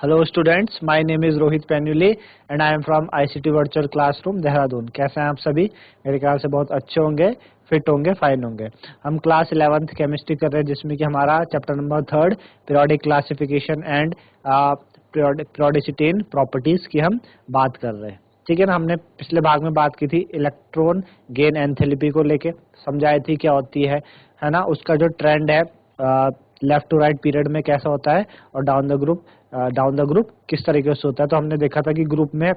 Hello students, my name is Rohit Painuly and I am from ICT virtual classroom Dehradun. कैसे हैं आप सभी? मेरे ख्याल से बहुत अच्छे होंगे, फिट होंगे, फाइन होंगे। हम क्लास 11th केमिस्ट्री कर रहे हैं, जिसमें कि हमारा chapter number 3 periodic classification and periodicity in properties की हम बात कर रहे हैं। ठीक है ना। हमने पिछले भाग में बात की थी इलेक्ट्रॉन गेन एंथैल्पी को लेके, समझाई थी क्या होती है ना। उसका जो ट्रेंड है लेफ्ट टू राइट पीरियड में कैसा होता है और डाउन द ग्रुप किस तरीके से होता है। तो हमने देखा था कि ग्रुप में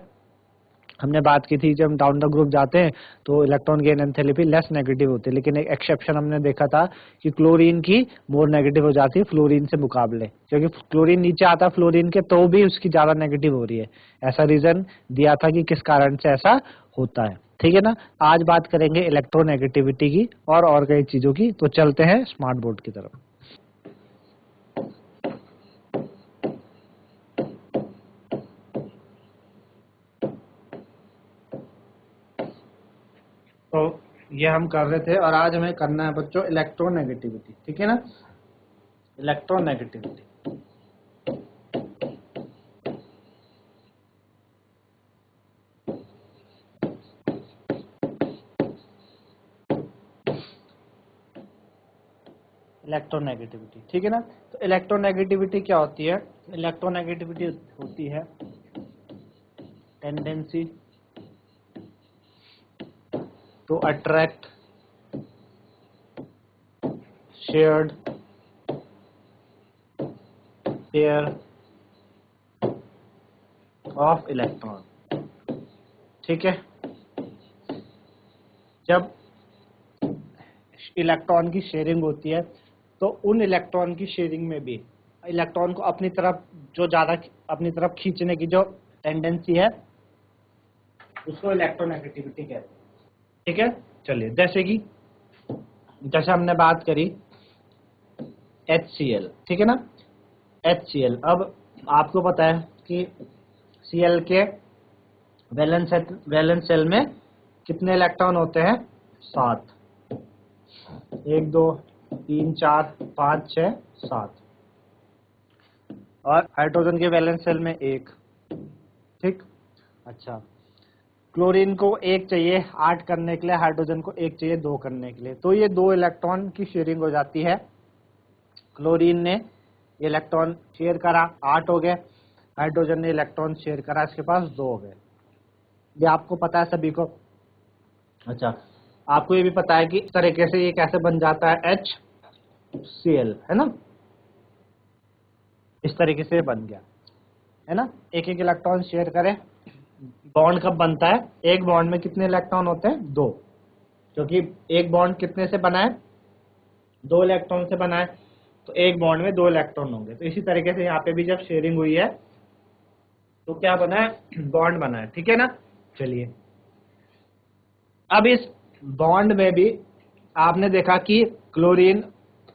हमने बात की थी, जब डाउन द ग्रुप जाते हैं तो electron gain enthalpy less negative होती है, लेकिन एक एक्सेप्शन हमने देखा था कि क्लोरीन की मोर नेगेटिव हो जाती है फ्लोरीन से मुकाबले, क्योंकि क्लोरीन नीचे आता है फ्लोरीन के तो भी उसकी ज्यादा नेगेटिव हो रही है। ऐसा रीजन दिया था कि किस कारण से ऐसा होता है। ठीक है ना। आज बात करेंगे इलेक्ट्रोनेगेटिविटी की और कई चीजों की। तो चलते हैं स्मार्ट बोर्ड की तरफ। तो ये हम कर रहे थे और आज हमें करना है बच्चों इलेक्ट्रोनेगेटिविटी। ठीक है ना। इलेक्ट्रोनेगेटिविटी इलेक्ट्रोनेगेटिविटी ठीक है ना। तो इलेक्ट्रोनेगेटिविटी क्या होती है? इलेक्ट्रोनेगेटिविटी होती है tendency to attract shared pair of electron. ठीक है। जब इलेक्ट्रॉन की शेयरिंग होती है तो उन इलेक्ट्रॉन की शेयरिंग में भी इलेक्ट्रॉन को अपनी तरफ जो ज्यादा अपनी तरफ खींचने की जो टेंडेंसी है उसको इलेक्ट्रोनेगेटिविटी कहते हैं। ठीक है। चलिए, जैसे हमने बात करी HCl। ठीक है ना। HCl, अब आपको पता है कि Cl के वैलेंस शेल में कितने इलेक्ट्रॉन होते हैं? 7। 1 2 3 4 5 6 7। और हाइड्रोजन के वैलेंस शेल में 1। ठीक। अच्छा, क्लोरीन को 1 चाहिए 8 करने के लिए, हाइड्रोजन को 1 चाहिए 2 करने के लिए। तो ये 2 इलेक्ट्रॉन की शेयरिंग हो जाती है। क्लोरीन ने ये इलेक्ट्रॉन शेयर करा, 8 हो गए। हाइड्रोजन ने इलेक्ट्रॉन शेयर करा, इसके पास 2 हो गए। ये आपको पता है सभी को। अच्छा, आपको ये भी पता है कि इस तरीके से ये कैसे बन जाता है HCl, है ना। इस तरीके से बन गया, है ना। एक एक इलेक्ट्रॉन शेयर करें। बॉन्ड कब बनता है? एक बॉन्ड में कितने इलेक्ट्रॉन होते हैं? 2। क्योंकि एक बॉन्ड कितने से बना है? 2 इलेक्ट्रॉन से बना है, तो एक बॉन्ड में 2 इलेक्ट्रॉन होंगे। तो इसी तरीके से यहाँ पे भी जब शेयरिंग हुई है तो क्या बना है? बॉन्ड बना है। ठीक है ना। चलिए, अब इस बॉन्ड में भी आपने देखा कि क्लोरीन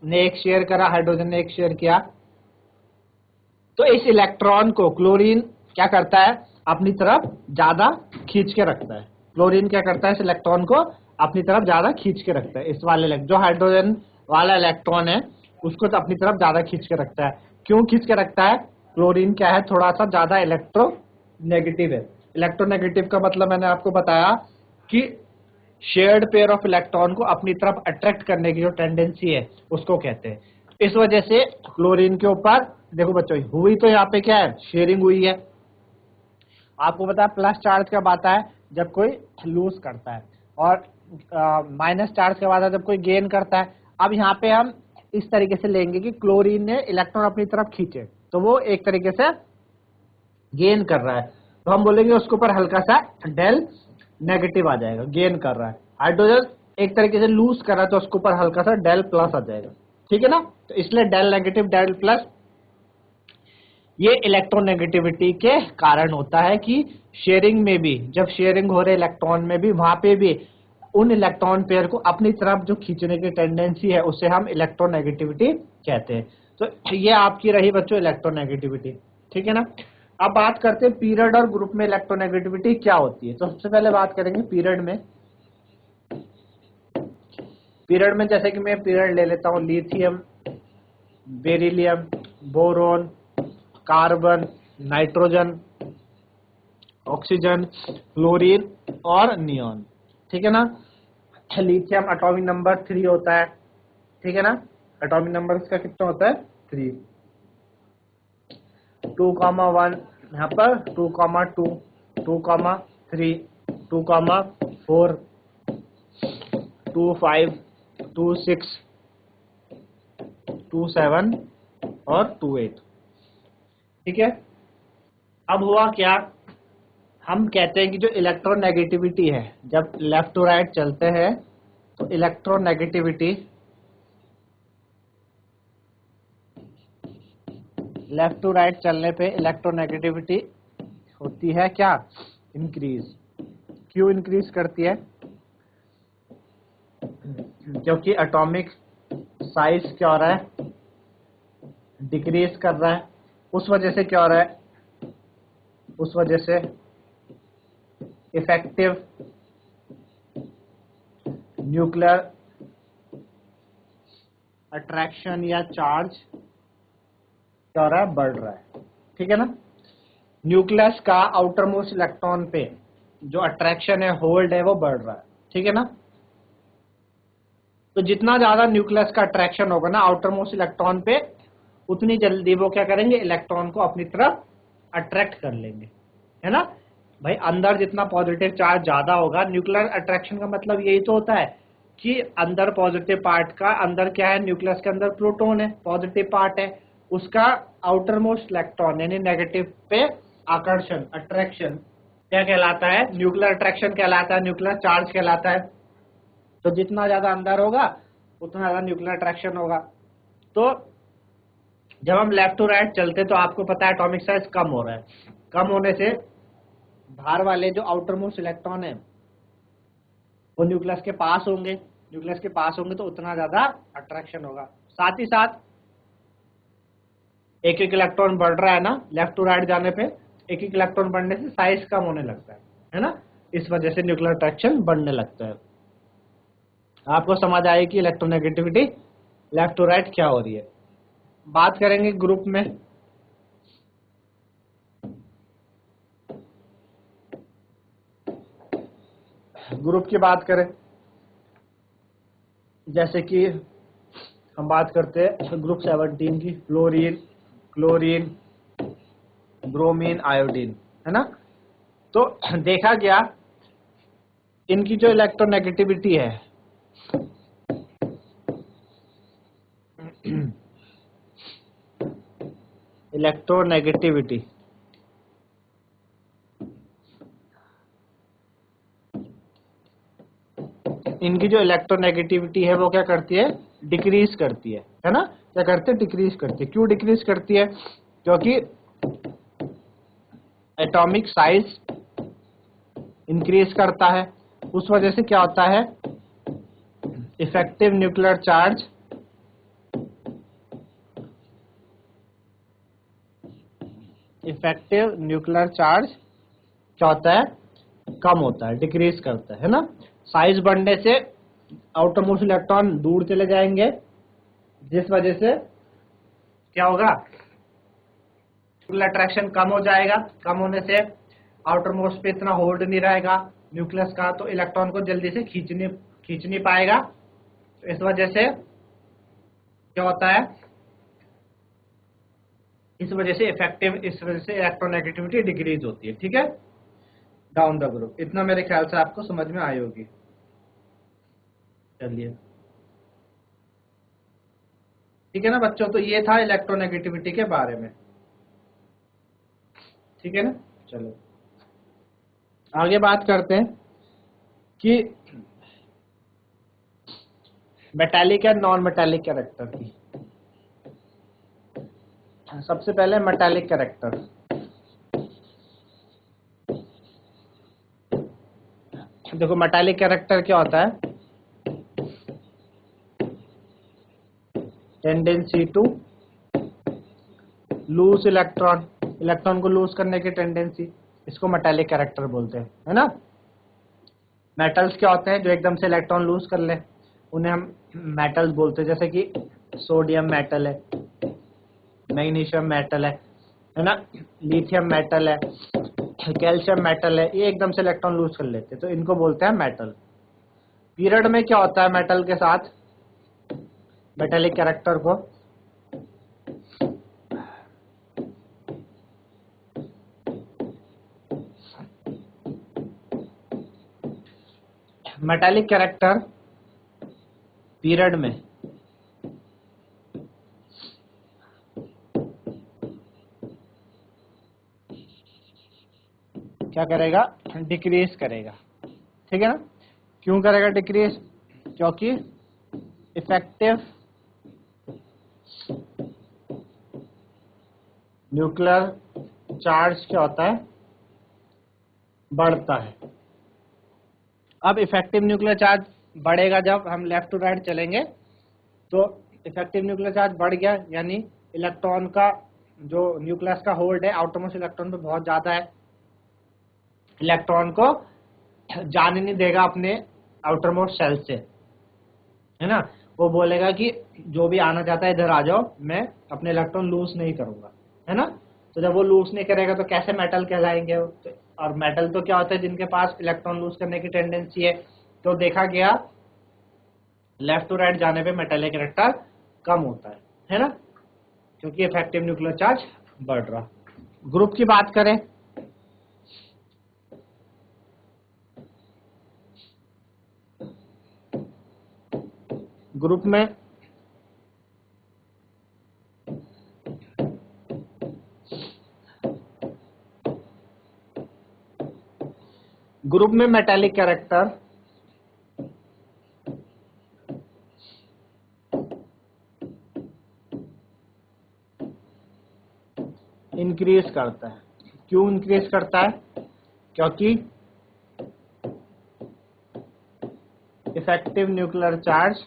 ने 1 शेयर करा, हाइड्रोजन ने 1 शेयर किया। तो इस इलेक्ट्रॉन को क्लोरीन क्या करता है? अपनी तरफ ज्यादा खींच के रखता है। क्लोरीन क्या करता है? इस इलेक्ट्रॉन को अपनी तरफ ज्यादा खींच के रखता है। इस वाले जो हाइड्रोजन वाला इलेक्ट्रॉन है उसको तो अपनी तरफ ज्यादा खींच के रखता है। क्यों खींच के रखता है? क्लोरीन क्या है? थोड़ा सा ज्यादा इलेक्ट्रोनेगेटिव है। इलेक्ट्रोनेगेटिव का मतलब मैंने आपको बताया कि शेयर्ड पेयर ऑफ इलेक्ट्रॉन को अपनी तरफ अट्रैक्ट करने की जो टेंडेंसी है उसको कहते हैं। इस वजह से क्लोरीन के ऊपर देखो बच्चों, हुई तो यहाँ पे क्या है? शेयरिंग हुई है। आपको पता है प्लस चार्ज कब आता है? जब कोई लूज करता है, और माइनस चार्ज कब आता है? जब कोई गेन करता है। अब यहाँ पे हम इस तरीके से लेंगे कि क्लोरीन ने इलेक्ट्रॉन अपनी तरफ खींचे तो वो एक तरीके से गेन कर रहा है, तो हम बोलेंगे उसके ऊपर हल्का सा डेल नेगेटिव आ जाएगा, गेन कर रहा है। हाइड्रोजन एक तरीके से लूज कर रहा है तो उसके ऊपर हल्का सा डेल प्लस आ जाएगा। ठीक है ना। तो इसलिए डेल नेगेटिव डेल प्लस ये इलेक्ट्रोनेगेटिविटी के कारण होता है कि शेयरिंग में भी, जब शेयरिंग हो रहे इलेक्ट्रॉन में भी, वहां पे भी उन इलेक्ट्रॉन पेयर को अपनी तरफ जो खींचने की टेंडेंसी है उसे हम इलेक्ट्रोनेगेटिविटी कहते हैं। तो ये आपकी रही बच्चों इलेक्ट्रोनेगेटिविटी। ठीक है ना। अब बात करते हैं पीरियड और ग्रुप में इलेक्ट्रोनेगेटिविटी क्या होती है। तो सबसे पहले बात करेंगे पीरियड में। पीरियड में जैसे कि मैं पीरियड ले लेता हूं lithium, beryllium, boron, carbon, nitrogen, oxygen, chlorine और नियॉन। ठीक है ना। लिथियम एटॉमिक नंबर 3 होता है। ठीक है ना, एटॉमिक नंबर इसका कितना होता है 3। 2,1 यहाँ पर 2,2, 2,3, 2,4, 2,5, 2,6, 2,7 और 2,8। ठीक है। अब हुआ क्या, हम कहते हैं कि जो इलेक्ट्रोनेगेटिविटी है, जब लेफ्ट टू राइट चलते हैं तो इलेक्ट्रोनेगेटिविटी लेफ्ट टू राइट चलने पे इलेक्ट्रोनेगेटिविटी होती है क्या, इंक्रीज। क्यों इंक्रीज करती है, क्योंकि एटॉमिक साइज क्या हो रहा है, डिक्रीज कर रहा है। उस वजह से क्या हो रहा है, उस वजह से इफेक्टिव न्यूक्लियर अट्रैक्शन या चार्ज क्या हो रहा है, बढ़ रहा है। ठीक है ना। न्यूक्लियस का आउटर मोस्ट इलेक्ट्रॉन पे जो अट्रैक्शन है, होल्ड है, वो बढ़ रहा है। ठीक है ना। तो जितना ज्यादा न्यूक्लियस का अट्रैक्शन होगा ना आउटर मोस्ट इलेक्ट्रॉन पे, उतनी जल्दी वो क्या करेंगे, इलेक्ट्रॉन को अपनी तरफ अट्रैक्ट कर लेंगे। है ना भाई, अंदर जितना पॉजिटिव चार्ज ज्यादा होगा, न्यूक्लियर अट्रैक्शन का मतलब यही तो होता है कि अंदर पॉजिटिव पार्ट का, अंदर क्या है, न्यूक्लियस के अंदर प्रोटॉन है, पॉजिटिव पार्ट है, उसका आउटर मोस्ट इलेक्ट्रॉन यानी नेगेटिव पे आकर्षण, अट्रैक्शन क्या कहलाता है, न्यूक्लियर अट्रैक्शन कहलाता है, न्यूक्लियर चार्ज कहलाता है। तो जितना ज्यादा अंदर होगा उतना ज्यादा न्यूक्लियर अट्रैक्शन होगा। तो जब हम लेफ्ट टू राइट चलते तो आपको पता है एटॉमिक साइज कम हो रहा है। कम होने से बाहर वाले जो आउटर मोस्ट इलेक्ट्रॉन है वो न्यूक्लियस के पास होंगे, न्यूक्लियस के पास होंगे तो उतना ज्यादा अट्रैक्शन होगा। साथ ही साथ एक एक इलेक्ट्रॉन बढ़ रहा है ना, लेफ्ट टू राइट जाने पे एक एक इलेक्ट्रॉन बढ़ने से साइज कम होने लगता है ना। इस वजह से न्यूक्लियर अट्रैक्शन बढ़ने लगता है। आपको समझ आए कि इलेक्ट्रोनेगेटिविटी लेफ्ट टू राइट क्या हो रही है। बात करेंगे ग्रुप में। ग्रुप की बात करें, जैसे कि हम बात करते हैं ग्रुप 17 की, फ्लोरीन, क्लोरीन, ब्रोमीन, आयोडीन, है ना। तो देखा गया इनकी जो इलेक्ट्रोनेगेटिविटी है इलेक्ट्रोनेगेटिविटी इनकी जो इलेक्ट्रोनेगेटिविटी है वो क्या करती है, डिक्रीज करती है ना। क्या करती है, डिक्रीज करती है। क्यों डिक्रीज करती है, क्योंकि एटॉमिक साइज इंक्रीज करता है। उस वजह से क्या होता है, इफेक्टिव न्यूक्लियर चार्ज क्या होता है, कम होता है, डिक्रीज करता है ना। साइज बढ़ने से आउटर मोस्ट इलेक्ट्रॉन दूर चले जाएंगे, जिस वजह से क्या होगा, न्यूक्लियर अट्रैक्शन कम हो जाएगा। कम होने से आउटर मोस्ट पे इतना होल्ड नहीं रहेगा न्यूक्लियस का, तो इलेक्ट्रॉन को जल्दी से खींच नहीं पाएगा। तो इस वजह से क्या होता है, इस वजह से इलेक्ट्रोनेगेटिविटी डिक्रीज होती है। ठीक है, डाउन द ग्रुप। इतना मेरे ख्याल से आपको समझ में आई होगी। चलिए ठीक है ना बच्चों, तो ये था इलेक्ट्रोनेगेटिविटी के बारे में। ठीक है ना, चलो आगे बात करते हैं कि मेटालिक या नॉन मेटालिक कैरेक्टर की। सबसे पहले मेटालिक कैरेक्टर। देखो मेटालिक कैरेक्टर क्या होता है, tendency to lose electron, electron को लूज करने की टेंडेंसी, इसको मेटालिक कैरेक्टर बोलते हैं, है ना। मेटल्स क्या होते हैं, जो एकदम से इलेक्ट्रॉन लूज कर ले, उन्हें हम मेटल्स बोलते हैं। जैसे कि सोडियम मेटल है, मैग्नीशियम मेटल है, है ना, लिथियम मेटल है, कैल्शियम मेटल है, ये एकदम से इलेक्ट्रॉन लूज कर लेते हैं, तो इनको बोलते हैं मेटल। पीरियड में क्या होता है मेटल के साथ, मेटेलिक कैरेक्टर को, मेटेलिक कैरेक्टर पीरियड में क्या करेगा, डिक्रीज करेगा, ठीक है ना। क्यों करेगा डिक्रीज, क्योंकि इफेक्टिव न्यूक्लियर चार्ज क्या होता है, बढ़ता है। अब इफेक्टिव न्यूक्लियर चार्ज बढ़ेगा जब हम लेफ्ट टू राइट चलेंगे, तो इफेक्टिव न्यूक्लियर चार्ज बढ़ गया, यानी इलेक्ट्रॉन का जो न्यूक्लियस का होल्ड है आउटरमोस्ट इलेक्ट्रॉन पे बहुत ज्यादा है, इलेक्ट्रॉन को जाने नहीं देगा अपने आउटरमोस्ट सेल से, है ना। वो बोलेगा कि जो भी आना चाहता है इधर आ जाओ, मैं अपने इलेक्ट्रॉन लूज नहीं करूंगा, है ना। तो जब वो लूज नहीं करेगा तो कैसे मेटल कहलाएंगे वो? और मेटल तो क्या होता है, जिनके पास इलेक्ट्रॉन लूज करने की टेंडेंसी है। तो देखा गया लेफ्ट टू राइट जाने पे मेटेलिक कैरेक्टर कम होता है ना, क्योंकि इफेक्टिव न्यूक्लियर चार्ज बढ़ रहा। ग्रुप की बात करें, ग्रुप में मेटेलिक कैरेक्टर इंक्रीज करता है। क्यों इंक्रीज करता है, क्योंकि इफेक्टिव न्यूक्लियर चार्ज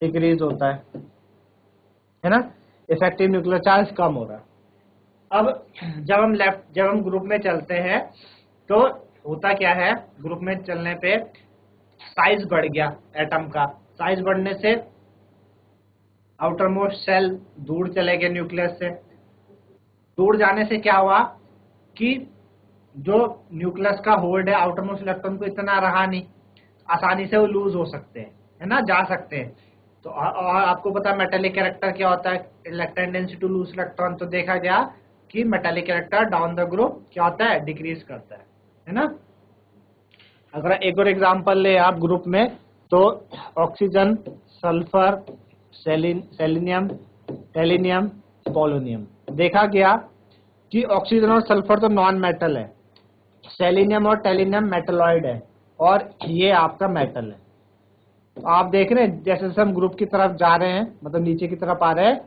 डिक्रीज होता है ना, इफेक्टिव न्यूक्लियर चार्ज कम हो रहा है। अब जब हम ग्रुप में चलते हैं तो होता क्या है, ग्रुप में चलने पे साइज बढ़ गया एटम का, साइज बढ़ने से आउटर मोस्ट सेल दूर चले गए न्यूक्लियस से। दूर जाने से क्या हुआ कि जो न्यूक्लियस का होल्ड है आउटर मोस्ट इलेक्ट्रॉन को इतना रहा नहीं, आसानी से वो लूज हो सकते हैं, है ना, जा सकते हैं। तो और आपको पता है मेटेलिक कैरेक्टर क्या होता है, टेंडेंसी टू लूज इलेक्ट्रॉन। तो देखा गया कि metallic character down the group क्या होता है, डिक्रीज करता है ना। अगर एक और एग्जांपल ले आप ग्रुप में, तो ऑक्सीजन, सल्फर, सेलिनियम, टेलिनियम, पोलोनियम। देखा गया कि ऑक्सीजन और सल्फर तो नॉन मेटल है, सेलिनियम और टेलिनियम मेटलॉइड है, और ये आपका मेटल है। तो आप देख रहे हैं जैसे जैसे हम ग्रुप की तरफ जा रहे हैं, मतलब नीचे की तरफ आ रहे हैं,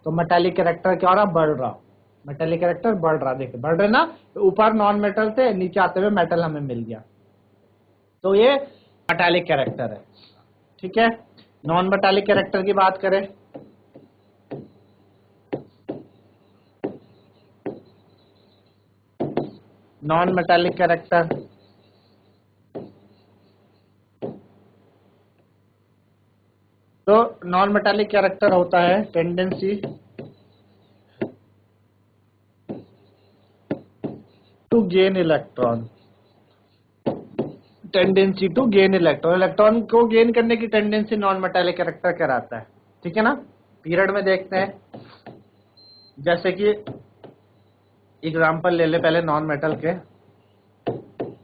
तो मेटेलिक कैरेक्टर क्या हो रहा, बढ़ रहा। मेटेलिक कैरेक्टर बढ़ रहा, देखिए बढ़ रहे ना, तो ऊपर नॉन मेटल थे, नीचे आते हुए मेटल हमें मिल गया। तो ये मेटेलिक कैरेक्टर है, ठीक है। नॉन मेटेलिक कैरेक्टर की बात करें, नॉन मेटेलिक कैरेक्टर तो नॉन मेटेलिक कैरेक्टर होता है tendency to gain electron, tendency to gain electron, electron को गेन करने की टेंडेंसी नॉन मेटेलिक कैरेक्टर कहलाता है, ठीक है ना। पीरियड में देखते हैं, जैसे कि एग्जांपल ले ले पहले नॉन मेटल के।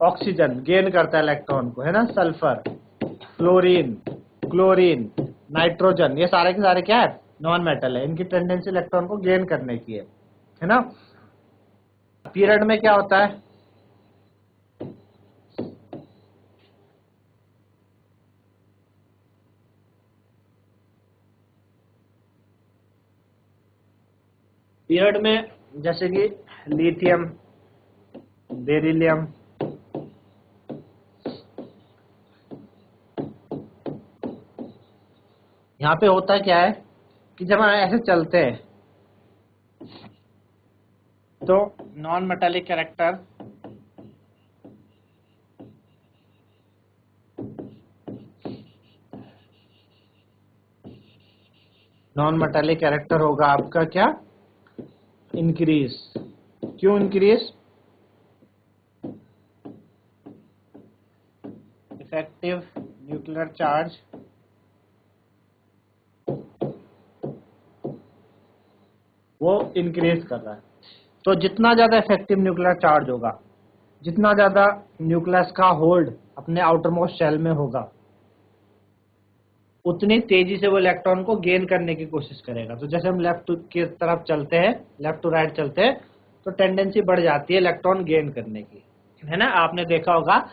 ऑक्सीजन गेन करता है इलेक्ट्रॉन को, है ना, सल्फर, फ्लोरीन, क्लोरीन, नाइट्रोजन, ये सारे के सारे क्या है, नॉन मेटल है, इनकी टेंडेंसी इलेक्ट्रॉन को गेन करने की है ना। पीरियड में क्या होता है, पीरियड में जैसे कि लिथियम, बेरिलियम, यहाँ पे होता क्या है कि जब हम ऐसे चलते हैं तो non metallic character non metallic character होगा आपका क्या, इंक्रीज। क्यों इंक्रीज? इफेक्टिव न्यूक्लियर चार्ज वो इंक्रीज कर रहा है। तो जितना ज्यादा इफेक्टिव न्यूक्लियर चार्ज होगा, जितना ज्यादा न्यूक्लियस का होल्ड अपने आउटर मोस्ट शेल में होगा, उतनी तेजी से वो इलेक्ट्रॉन को गेन करने की कोशिश करेगा। तो जैसे हम लेफ्ट की तरफ चलते हैं, लेफ्ट टू राइट चलते हैं, तो टेंडेंसी बढ़ जाती है इलेक्ट्रॉन गेन करने की, है ना। आपने देखा होगा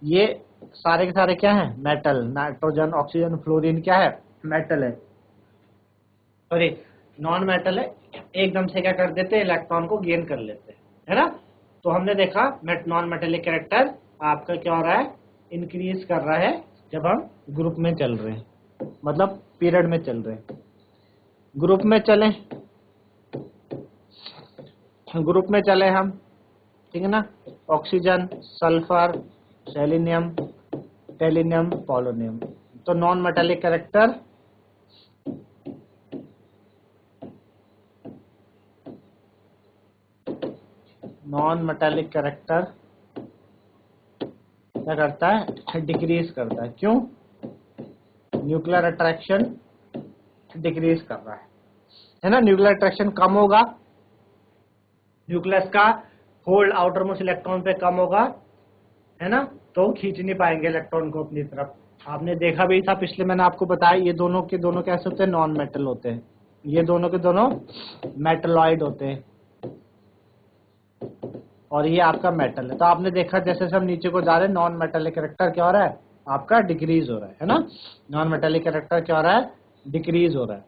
ये सारे के सारे क्या है, मेटल, नाइट्रोजन, ऑक्सीजन, फ्लोरीन क्या है, मेटल है, सॉरी नॉन मेटल है। एकदम से क्या कर देते हैं, इलेक्ट्रॉन को गेन कर लेते हैं, है ना। तो हमने देखा नॉन मेटेलिक कैरेक्टर आपका क्या हो रहा है, इंक्रीज कर रहा है जब हम ग्रुप में चल रहे हैं, मतलब पीरियड में चल रहे हैं। ग्रुप में चले, ग्रुप में चले हम, ठीक है ना। Oxygen, sulphur, selenium, टेलिनियम, polonium. तो नॉन मेटालिक कैरेक्टर क्या करता है, डिक्रीज करता है। क्यों? न्यूक्लियर अट्रैक्शन डिक्रीज कर रहा है ना। न्यूक्लियर अट्रैक्शन कम होगा, न्यूक्लियस का होल्ड आउटर मोस्ट इलेक्ट्रॉन पे कम होगा, है ना, तो खींच नहीं पाएंगे इलेक्ट्रॉन को अपनी तरफ। आपने देखा भी था पिछले, मैंने आपको बताया ये दोनों के दोनों कैसे होते हैं, नॉन मेटल होते हैं। ये दोनों के दोनों मेटलॉइड होते हैं और ये आपका मेटल है। तो आपने देखा जैसे हम नीचे को जा रहे हैं, नॉन मेटालिक कैरेक्टर क्या हो रहा है, आपका डिक्रीज हो रहा है ना। नॉन मेटालिक कैरेक्टर क्या हो रहा है, डिक्रीज हो रहा है।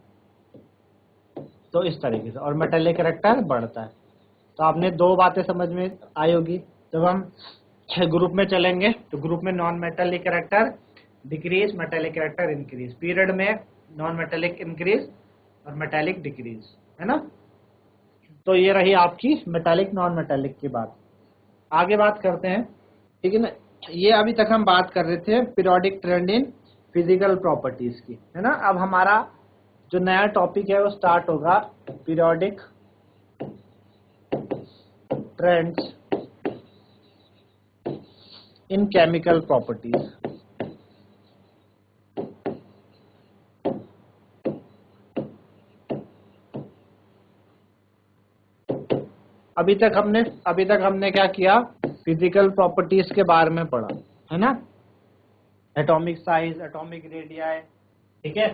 तो इस तरीके से, और मेटालिक कैरेक्टर बढ़ता है। तो आपने दो बातें समझ में आई होगी। जब हम ग्रुप में चलेंगे तो ग्रुप में non metallic character decrease, metallic character increase, period में नॉन मेटालिक इंक्रीज और मेटालिक डिक्रीज, है ना। तो ये रही आपकी मेटालिक नॉन मेटालिक की बात। आगे बात करते हैं, ठीक है ना। ये अभी तक हम बात कर रहे थे periodic trend in physical properties की, है ना। अब हमारा जो नया टॉपिक है वो स्टार्ट होगा, periodic trends in chemical properties. अभी तक हमने क्या किया, फिजिकल प्रॉपर्टीज के बारे में पढ़ा, है ना। एटॉमिक साइज, एटॉमिक रेडियाई, ठीक है।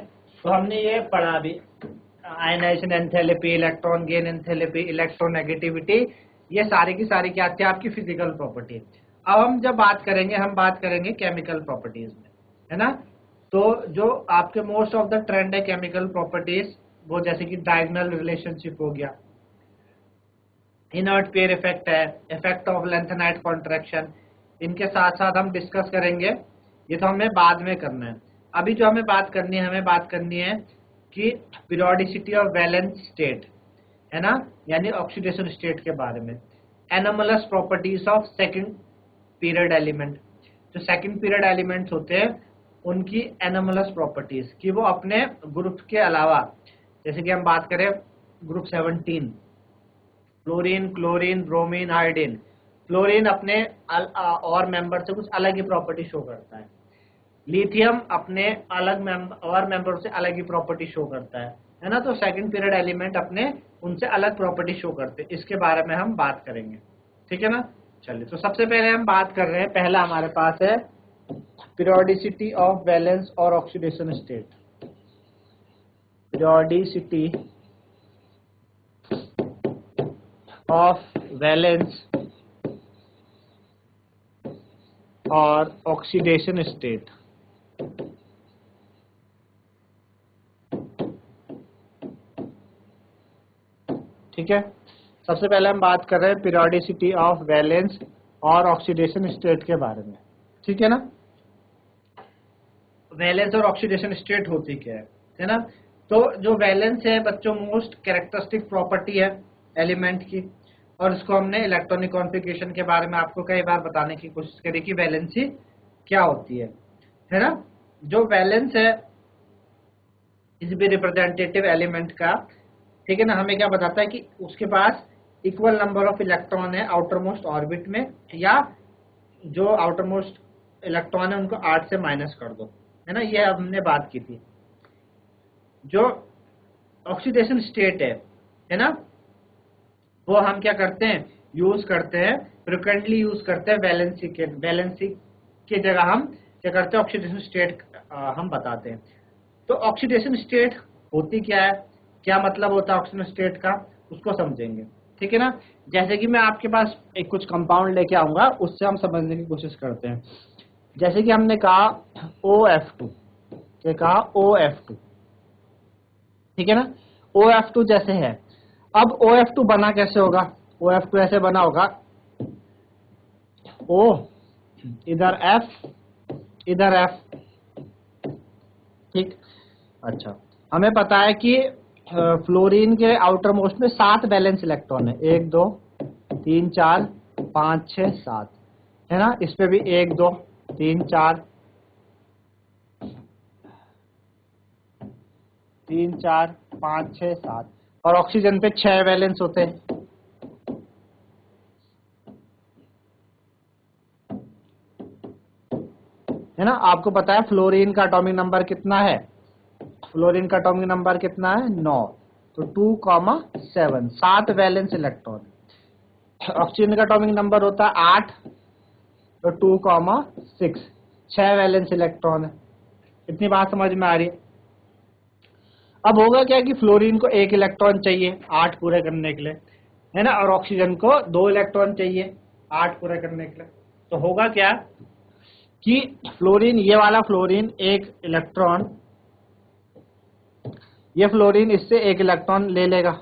तो हमने ये पढ़ा अभी, ionization enthalpy, electron gain enthalpy, electronegativity, ये सारी की सारी क्या आती है आपकी फिजिकल प्रॉपर्टी। अब हम जब बात करेंगे, हम बात करेंगे केमिकल प्रॉपर्टीज में, है ना। तो जो आपके मोस्ट ऑफ द ट्रेंड है केमिकल प्रॉपर्टीज, वो जैसे कि डायगोनल रिलेशनशिप हो गया, इनर्ट पेयर इफेक्ट है, इफेक्ट ऑफ लेंथेनाइट कॉन्ट्रैक्शन, इनके साथ साथ हम डिस्कस करेंगे। ये तो हमें बाद में करना है। अभी जो हमें बात करनी है, कि पीरियोडिसिटी ऑफ वैलेंस स्टेट, है ना, यानी ऑक्सीडेशन स्टेट के बारे में। Anomalous properties of second period element, जो सेकंड पीरियड एलिमेंट्स होते हैं उनकी एनोमलस प्रॉपर्टीज, कि वो अपने ग्रुप के अलावा, जैसे कि हम बात करें group 17, fluorine, chlorine, bromine, iodine. Fluorine अपने और मेंबर से कुछ अलग ही प्रॉपर्टी शो करता है। लिथियम अपने और मेंबर से अलग ही प्रॉपर्टी शो करता है ना। तो सेकंड पीरियड एलिमेंट अपने उनसे अलग प्रॉपर्टी शो करते हैं। इसके बारे में हम बात करेंगे, ठीक है ना। चलिए, तो सबसे पहले हम बात कर रहे हैं, पहला हमारे पास है पीरियोडिसिटी ऑफ वैलेंस और oxidation state. Periodicity of valence और ऑक्सीडेशन स्टेट। ठीक है, सबसे पहले हम बात कर रहे हैं पीरियोडिसिटी ऑफ वैलेंस और ऑक्सीडेशन स्टेट के बारे में, ठीक है ना। वैलेंस और ऑक्सीडेशन स्टेट होती क्या है ना। तो जो वैलेंस है बच्चों, मोस्ट कैरेक्टरिस्टिक प्रॉपर्टी है एलिमेंट की, और इसको हमने इलेक्ट्रॉनिक कॉन्फ़िगरेशन के बारे में आपको कई बार बताने की कोशिश करी कि वैलेंसी क्या होती है ना। जो वैलेंस है इस भी रिप्रेजेंटेटिव एलिमेंट का, ठीक है ना, हमें क्या बताता है कि उसके पास इक्वल नंबर ऑफ इलेक्ट्रॉन है आउटर मोस्ट ऑर्बिट में, या जो आउटर मोस्ट इलेक्ट्रॉन है उनको 8 से माइनस कर दो, है ना, ये हमने बात की थी। जो ऑक्सीडेशन स्टेट है ना, वो हम क्या करते हैं, यूज करते हैं, फ्रिक्वेंटली यूज करते हैं वैलेंसी की जगह हम क्या करते हैं, ऑक्सीडेशन स्टेट हम बताते हैं। तो ऑक्सीडेशन स्टेट होती क्या है, क्या मतलब होता है ऑक्सीडेशन स्टेट का, उसको समझेंगे, ठीक है ना। जैसे कि मैं आपके पास एक कुछ कंपाउंड लेके आऊंगा, उससे हम समझने की कोशिश करते हैं। जैसे कि हमने कहा OF2, क्या कहा OF2, ठीक है ना। OF2 जैसे है, अब OF2 बना कैसे होगा, OF2 ऐसे बना होगा, O इधर F इधर F, ठीक। अच्छा, हमें पता है कि फ्लोरीन के आउटर मोस्ट में 7 वैलेंस इलेक्ट्रॉन है, 1 2 3 4 5 6 7, है ना। इस पे भी 1 2 3 4 5 6 7, और ऑक्सीजन पे 6 वैलेंस होते हैं, है ना। आपको पता है फ्लोरीन का एटॉमिक नंबर कितना है, फ्लोरीन का एटॉमिक नंबर कितना है 9, तो 2,7, 7 वैलेंस इलेक्ट्रॉन। ऑक्सीजन का एटॉमिक नंबर होता है 8, तो 2,6, 6 वैलेंस इलेक्ट्रॉन है। इतनी बात समझ में आ रही है। अब होगा क्या कि फ्लोरीन को 1 इलेक्ट्रॉन चाहिए 8 पूरे करने के लिए, है ना, और ऑक्सीजन को 2 इलेक्ट्रॉन चाहिए 8 पूरे करने के लिए। तो होगा क्या कि फ्लोरीन, ये वाला फ्लोरीन 1 इलेक्ट्रॉन, ये फ्लोरीन इससे 1 इलेक्ट्रॉन ले लेगा,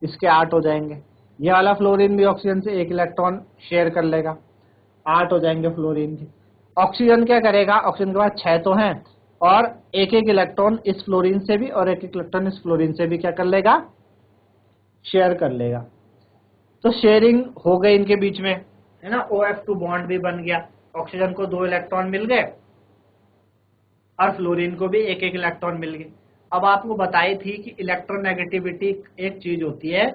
इसके 8 हो जाएंगे। ये वाला फ्लोरीन भी ऑक्सीजन से 1 इलेक्ट्रॉन शेयर कर लेगा, 8 हो जाएंगे फ्लोरीन के। ऑक्सीजन क्या करेगा, ऑक्सीजन के पास 6 तो हैं, और 1 इलेक्ट्रॉन इस फ्लोरीन से भी और 1 इलेक्ट्रॉन इस फ्लोरीन से भी क्या कर लेगा, शेयर कर लेगा। तो शेयरिंग हो गई इनके बीच में, है ना। OF2 बॉन्ड भी बन गया, ऑक्सीजन को 2 इलेक्ट्रॉन मिल गए और फ्लोरीन को भी 1 इलेक्ट्रॉन मिल गए। अब आपको बताई थी कि इलेक्ट्रोनेगेटिविटी एक चीज होती है,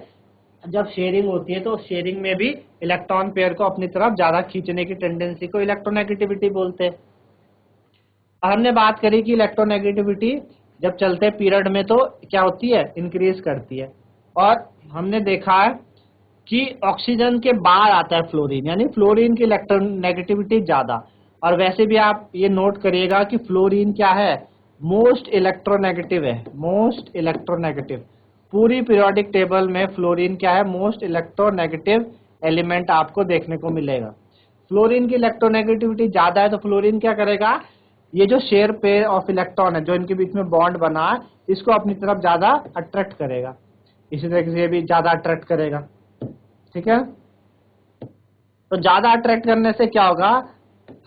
जब शेयरिंग होती है तो शेयरिंग में भी इलेक्ट्रॉन पेयर को अपनी तरफ ज्यादा खींचने की टेंडेंसी को इलेक्ट्रोनेगेटिविटी बोलते हैं। हमने बात करी कि इलेक्ट्रोनेगेटिविटी जब चलते पीरियड में तो क्या होती है, इंक्रीज करती है, और हमने देखा है कि ऑक्सीजन के बाद आता है फ्लोरीन, यानी फ्लोरीन की इलेक्ट्रोनेगेटिविटी ज्यादा। और वैसे भी आप ये नोट करिएगा कि फ्लोरीन क्या है, मोस्ट इलेक्ट्रोनेगेटिव है, मोस्ट इलेक्ट्रोनेगेटिव। पूरी पीरियोडिक टेबल में फ्लोरीन क्या है, मोस्ट इलेक्ट्रोनेगेटिव एलिमेंट आपको देखने को मिलेगा। फ्लोरीन की इलेक्ट्रोनेगेटिविटी ज्यादा है, तो फ्लोरीन क्या करेगा, ये जो शेयर पेयर ऑफ इलेक्ट्रॉन है जो इनके बीच में बॉन्ड बना है, इसको अपनी तरफ ज्यादा अट्रैक्ट करेगा, इसी तरीके से भी ज्यादा अट्रैक्ट करेगा, ठीक है। तो ज्यादा अट्रैक्ट करने से क्या होगा,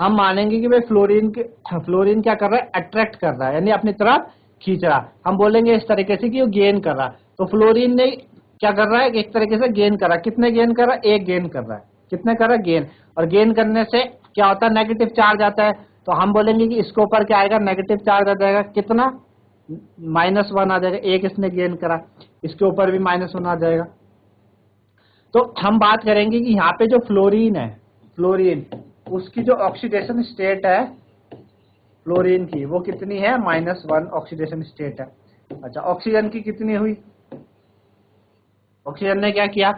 हम मानेंगे कि भाई फ्लोरीन क्या कर रहा है, अट्रैक्ट कर रहा है, यानी अपनी तरफ खींच रहा है। हम बोलेंगे इस तरीके से कि वो गेन कर रहा है, तो फ्लोरीन ने क्या कर रहा है, एक तरीके से गेन कर रहा है। कितने गेन कर रहा है, 1 गेन कर रहा है। कितने कर रहा है, गेन। और गेन करने से क्या होता है, नेगेटिव चार्ज आता है, तो हम बोलेंगे कि इसके ऊपर क्या आएगा, नेगेटिव चार्ज आ जाएगा। कितना, -1 आ जाएगा। 1 इसने गेन करा, इसके ऊपर भी -1 आ जाएगा। तो हम बात करेंगे कि यहाँ पे जो फ्लोरीन है, फ्लोरीन उसकी जो ऑक्सीडेशन स्टेट है फ्लोरीन की, वो कितनी है, -1 ऑक्सीडेशन स्टेट है। अच्छा, ऑक्सीजन की कितनी हुई, ऑक्सीजन ने क्या किया,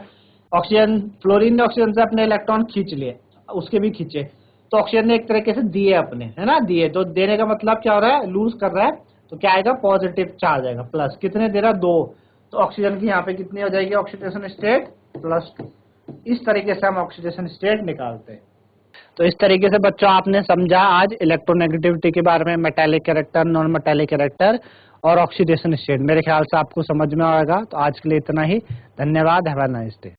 फ्लोरीन ने ऑक्सीजन से अपने इलेक्ट्रॉन खींच लिए, उसके भी खींचे, तो ऑक्सीजन ने एक तरीके से दिए अपने, है ना, दिए। तो देने का मतलब क्या हो रहा है, लूज कर रहा है, तो क्या आएगा, पॉजिटिव चार्ज आएगा, प्लस। कितने दे रहा, 2, तो ऑक्सीजन की यहाँ पे कितनी हो जाएगी, ऑक्सीडेशन स्टेट +2। इस तरीके से हम ऑक्सीडेशन स्टेट निकालते हैं। तो इस तरीके से बच्चों आपने समझा आज इलेक्ट्रोनेगेटिविटी के बारे में, metallic character, non metallic character और ऑक्सीडेशन स्टेट। मेरे ख्याल से आपको समझ में आएगा। तो आज के लिए इतना ही, धन्यवाद, हैव अ नाइस डे।